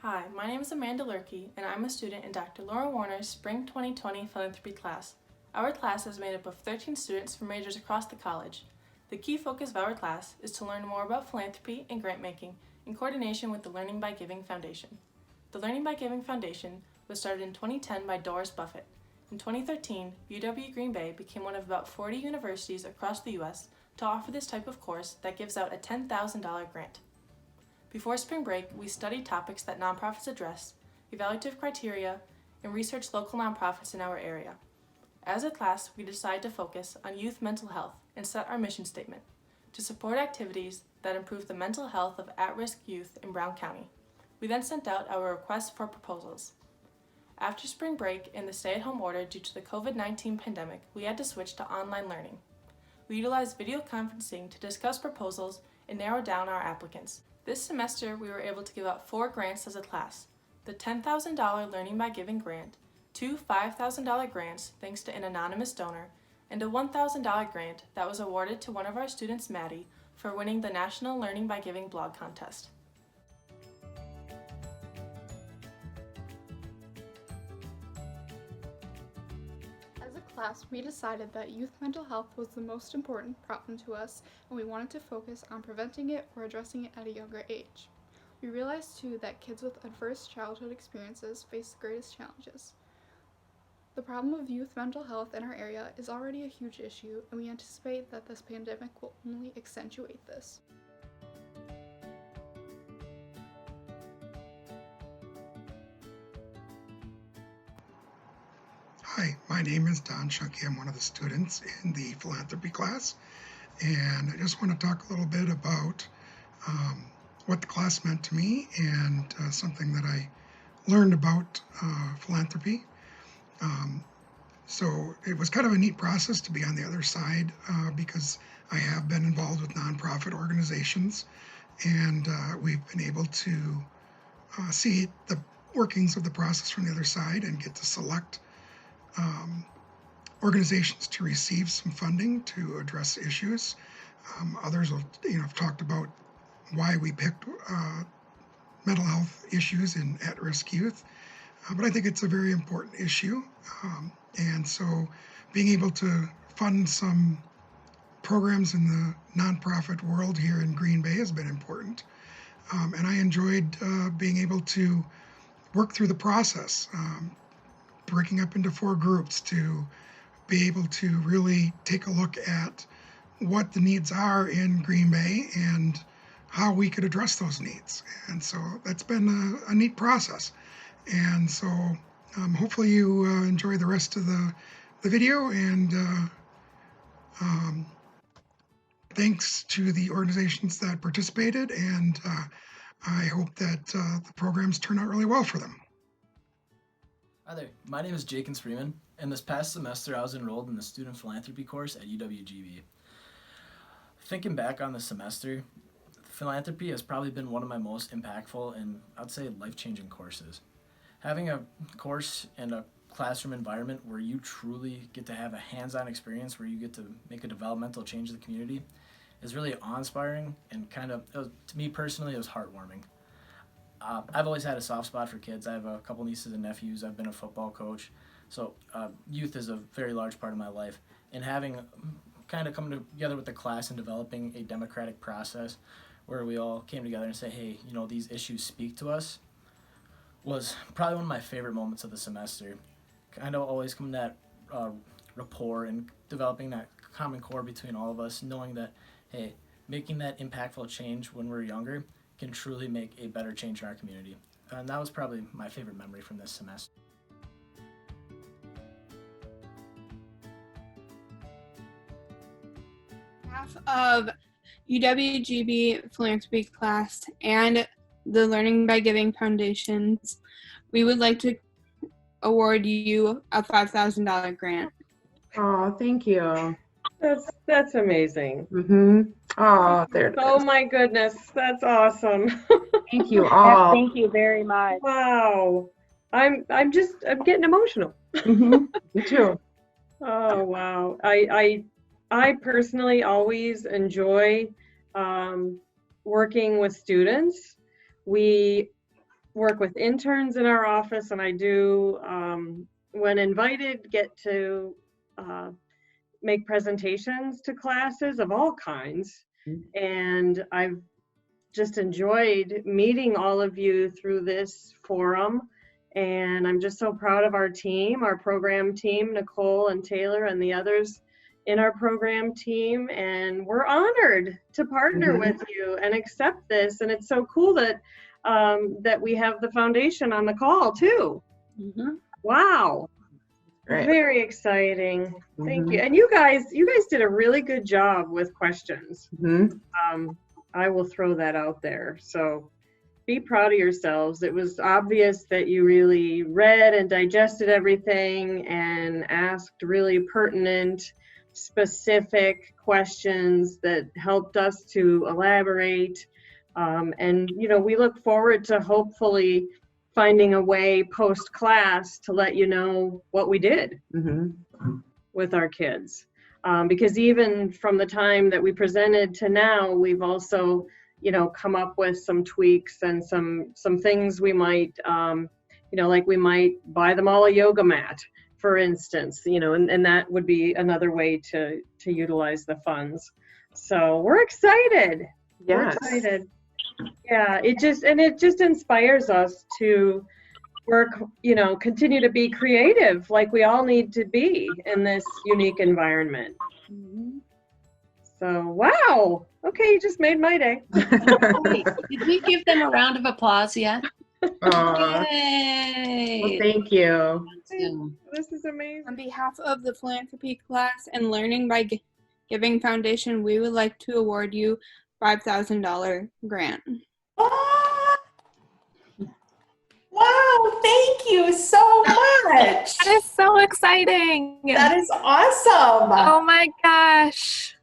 Hi, my name is Amanda Lurkey, and I'm a student in Dr. Laura Warner's Spring 2020 Philanthropy class. Our class is made up of 13 students from majors across the college. The key focus of our class is to learn more about philanthropy and grant making in coordination with the Learning by Giving Foundation. The Learning by Giving Foundation was started in 2010 by Doris Buffett. In 2013, UW Green Bay became one of about 40 universities across the U.S. to offer this type of course that gives out a $10,000 grant. Before spring break, we studied topics that nonprofits address, evaluative criteria, and researched local nonprofits in our area. As a class, we decided to focus on youth mental health and set our mission statement to support activities that improve the mental health of at-risk youth in Brown County. We then sent out our request for proposals. After spring break and the stay-at-home order due to the COVID-19 pandemic, we had to switch to online learning. We utilized video conferencing to discuss proposals and narrow down our applicants. This semester, we were able to give out 4 grants as a class: the $10,000 Learning by Giving grant, 2 $5,000 grants thanks to an anonymous donor, and a $1,000 grant that was awarded to one of our students, Maddie, for winning the National Learning by Giving blog contest. As a class, we decided that youth mental health was the most important problem to us, and we wanted to focus on preventing it or addressing it at a younger age. We realized too that kids with adverse childhood experiences face the greatest challenges. The problem of youth mental health in our area is already a huge issue, and we anticipate that this pandemic will only accentuate this. Hi, my name is Don Shuckey. I'm one of the students in the philanthropy class, and I just want to talk a little bit about what the class meant to me and something that I learned about philanthropy. So it was kind of a neat process to be on the other side because I have been involved with nonprofit organizations, and we've been able to see the workings of the process from the other side and get to select organizations to receive some funding to address issues. Others will, have talked about why we picked mental health issues in at-risk youth, but I think it's a very important issue. And so being able to fund some programs in the nonprofit world here in Green Bay has been important. And I enjoyed being able to work through the process, breaking up into 4 groups to be able to really take a look at what the needs are in Green Bay and how we could address those needs. And so that's been a neat process. And so hopefully you enjoy the rest of the video, and thanks to the organizations that participated, and I hope that the programs turn out really well for them. Hi there, my name is Jake Freeman, and this past semester I was enrolled in the Student Philanthropy course at UWGB. Thinking back on the semester, philanthropy has probably been one of my most impactful and I'd say life-changing courses. Having a course and a classroom environment where you truly get to have a hands-on experience, where you get to make a developmental change in the community, is really awe-inspiring and to me personally, it was heartwarming. I've always had a soft spot for kids. I have a couple nieces and nephews. I've been a football coach. So youth is a very large part of my life. And having kind of come together with the class and developing a democratic process where we all came together and say, hey, these issues speak to us, was probably one of my favorite moments of the semester. Kind of always coming to that rapport and developing that common core between all of us, knowing that, hey, making that impactful change when we're younger can truly make a better change in our community. And that was probably my favorite memory from this semester. Half of UWGB Philanthropy class and the Learning by Giving Foundations, we would like to award you a $5,000 grant. Oh, thank you. That's amazing. Oh, there. Oh my goodness, that's awesome. Thank you all. Thank you very much. Wow. I'm getting emotional. Me too. Oh wow. I personally always enjoy working with students. We work with interns in our office, and I do, when invited, get to make presentations to classes of all kinds. And I've just enjoyed meeting all of you through this forum. And I'm just so proud of our team, our program team, Nicole and Taylor and the others in our program team. And we're honored to partner with you and accept this. And it's so cool that that we have the foundation on the call too. Wow. Great. Very exciting. Thank you. And you guys did a really good job with questions. I will throw that out there. So be proud of yourselves. It was obvious that you really read and digested everything and asked really pertinent, specific questions that helped us to elaborate. And, you know, we look forward to hopefully finding a way post-class to let you know what we did with our kids. Because even from the time that we presented to now, we've also, you know, come up with some tweaks and some things we might, you know, like we might buy them all a yoga mat, for instance, you know, and that would be another way to utilize the funds. So we're excited. Yes. We're excited. Yeah, it just inspires us to work, you know, continue to be creative like we all need to be in this unique environment. So, wow. Okay, you just made my day. Did we give them a round of applause yet? Aw, Yay! well, thank you. This is amazing. On behalf of the Philanthropy class and Learning by Giving Foundation, we would like to award you $5,000 grant. Wow, thank you so much. That is so exciting. That is awesome. Oh my gosh.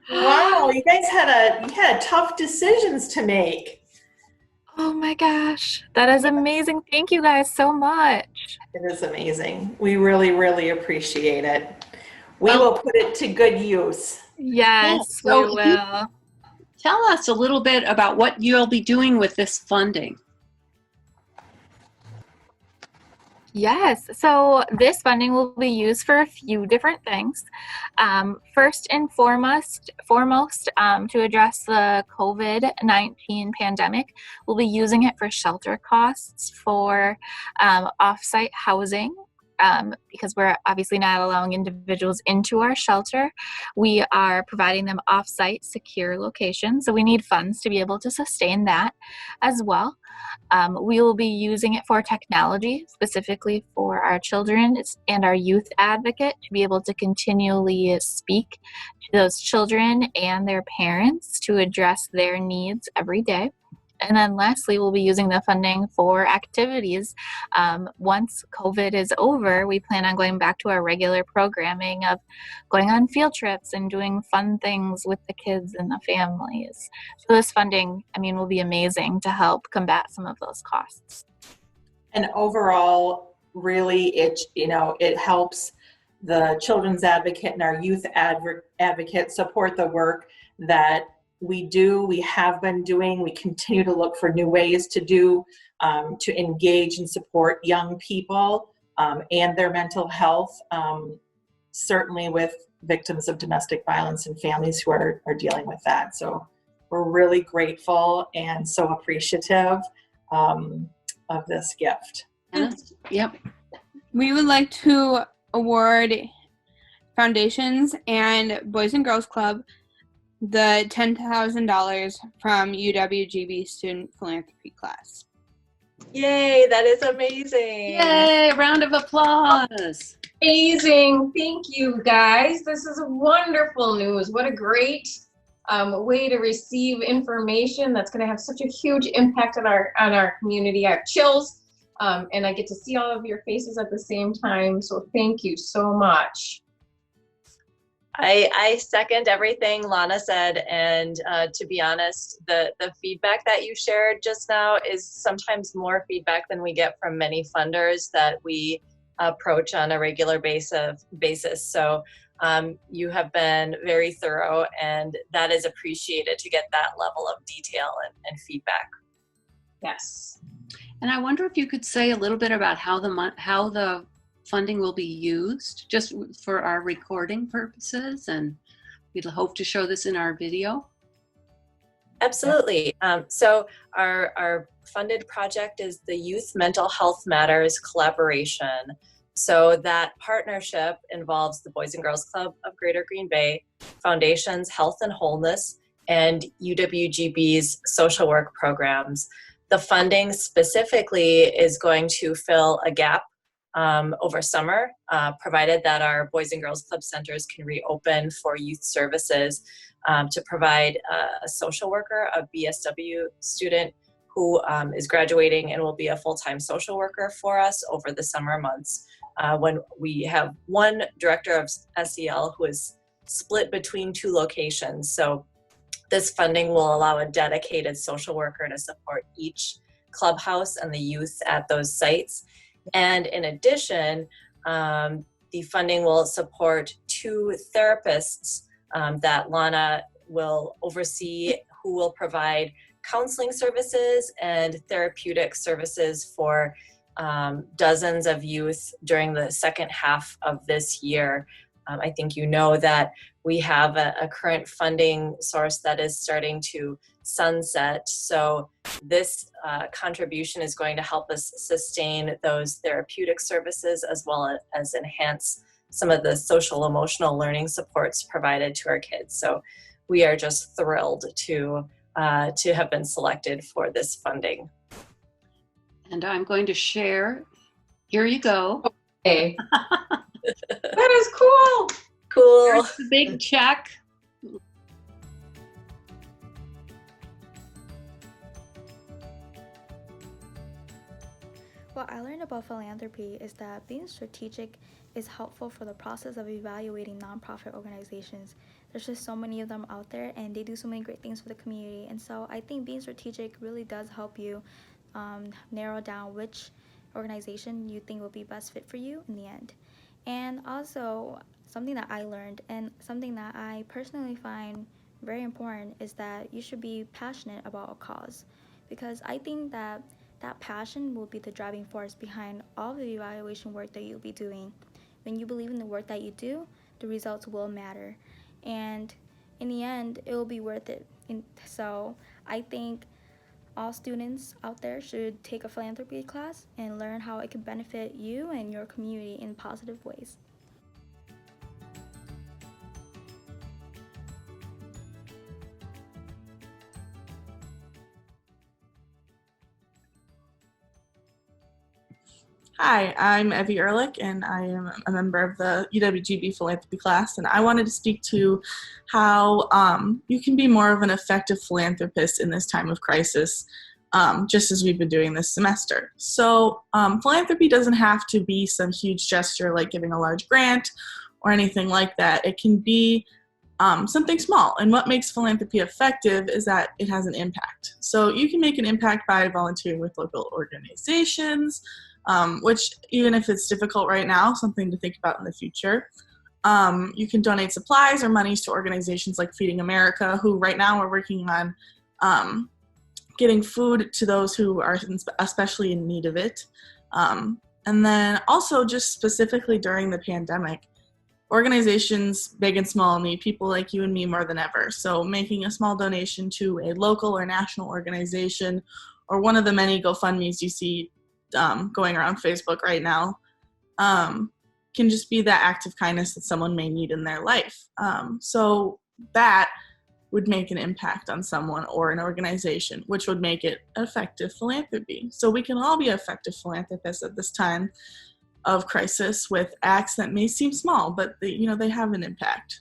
Wow, you guys had tough decisions to make. Oh my gosh. That is amazing. Thank you guys so much. It is amazing. We really, really appreciate it. We will put it to good use. Yes, so we will. Tell us a little bit about what you'll be doing with this funding. Yes, so this funding will be used for a few different things. First and foremost, to address the COVID-19 pandemic, we'll be using it for shelter costs for off-site housing. Because we're obviously not allowing individuals into our shelter. We are providing them off-site secure locations, so we need funds to be able to sustain that as well. We will be using it for technology, specifically for our children and our youth advocate, to be able to continually speak to those children and their parents to address their needs every day. And then lastly, we'll be using the funding for activities. Once COVID is over, we plan on going back to our regular programming of going on field trips and doing fun things with the kids and the families. So this funding, will be amazing to help combat some of those costs. And overall, really, it helps the children's advocate and our youth advocate support the work that we have been doing. We continue to look for new ways to do, to engage and support young people and their mental health, certainly with victims of domestic violence and families who are dealing with that. So we're really grateful and so appreciative of this gift. Yep. We would like to award foundations and Boys and Girls Club the $10,000 from UWGB Student Philanthropy class. Yay, that is amazing. Yay, round of applause. Amazing. Thank you, guys. This is wonderful news. What a great way to receive information that's going to have such a huge impact on our community. I have chills, and I get to see all of your faces at the same time. So thank you so much. I second everything Lana said, and to be honest, the feedback that you shared just now is sometimes more feedback than we get from many funders that we approach on a regular basis. So you have been very thorough, and that is appreciated to get that level of detail and feedback. Yes. And I wonder if you could say a little bit about how the funding will be used, just for our recording purposes, and we'd hope to show this in our video. Absolutely. So our funded project is the Youth Mental Health Matters collaboration. So that partnership involves the Boys and Girls Club of Greater Green Bay, Foundation's Health and Wholeness, and UWGB's social work programs. The funding specifically is going to fill a gap over summer, provided that our Boys and Girls Club centers can reopen for youth services, to provide a social worker, a BSW student who is graduating and will be a full-time social worker for us over the summer months, when we have one director of SEL who is split between 2 locations. So this funding will allow a dedicated social worker to support each clubhouse and the youth at those sites. And in addition, the funding will support 2 therapists that Lana will oversee, who will provide counseling services and therapeutic services for dozens of youth during the second half of this year. I think you know that we have a current funding source that is starting to sunset. So this contribution is going to help us sustain those therapeutic services, as well as enhance some of the social emotional learning supports provided to our kids. So we are just thrilled to have been selected for this funding. And I'm going to share. Here you go. Okay. That is cool. Cool. Here's the big check. What I learned about philanthropy is that being strategic is helpful for the process of evaluating nonprofit organizations. There's just so many of them out there, and they do so many great things for the community. And so I think being strategic really does help you narrow down which organization you think will be best fit for you in the end. And also, something that I learned and something that I personally find very important is that you should be passionate about a cause, because I think that passion will be the driving force behind all the evaluation work that you'll be doing. When you believe in the work that you do, the results will matter, and in the end, it will be worth it. So I think all students out there should take a philanthropy class and learn how it can benefit you and your community in positive ways. Hi, I'm Evie Ehrlich, and I am a member of the UWGB Philanthropy class, and I wanted to speak to how you can be more of an effective philanthropist in this time of crisis, just as we've been doing this semester. So philanthropy doesn't have to be some huge gesture like giving a large grant or anything like that. It can be something small, and what makes philanthropy effective is that it has an impact. So you can make an impact by volunteering with local organizations, which, even if it's difficult right now, something to think about in the future. You can donate supplies or monies to organizations like Feeding America, who right now are working on getting food to those who are especially in need of it. And then also, just specifically during the pandemic, organizations, big and small, need people like you and me more than ever. So making a small donation to a local or national organization, or one of the many GoFundMes you see going around Facebook right now, can just be that act of kindness that someone may need in their life. So that would make an impact on someone or an organization, which would make it effective philanthropy. So we can all be effective philanthropists at this time of crisis with acts that may seem small, but they have an impact.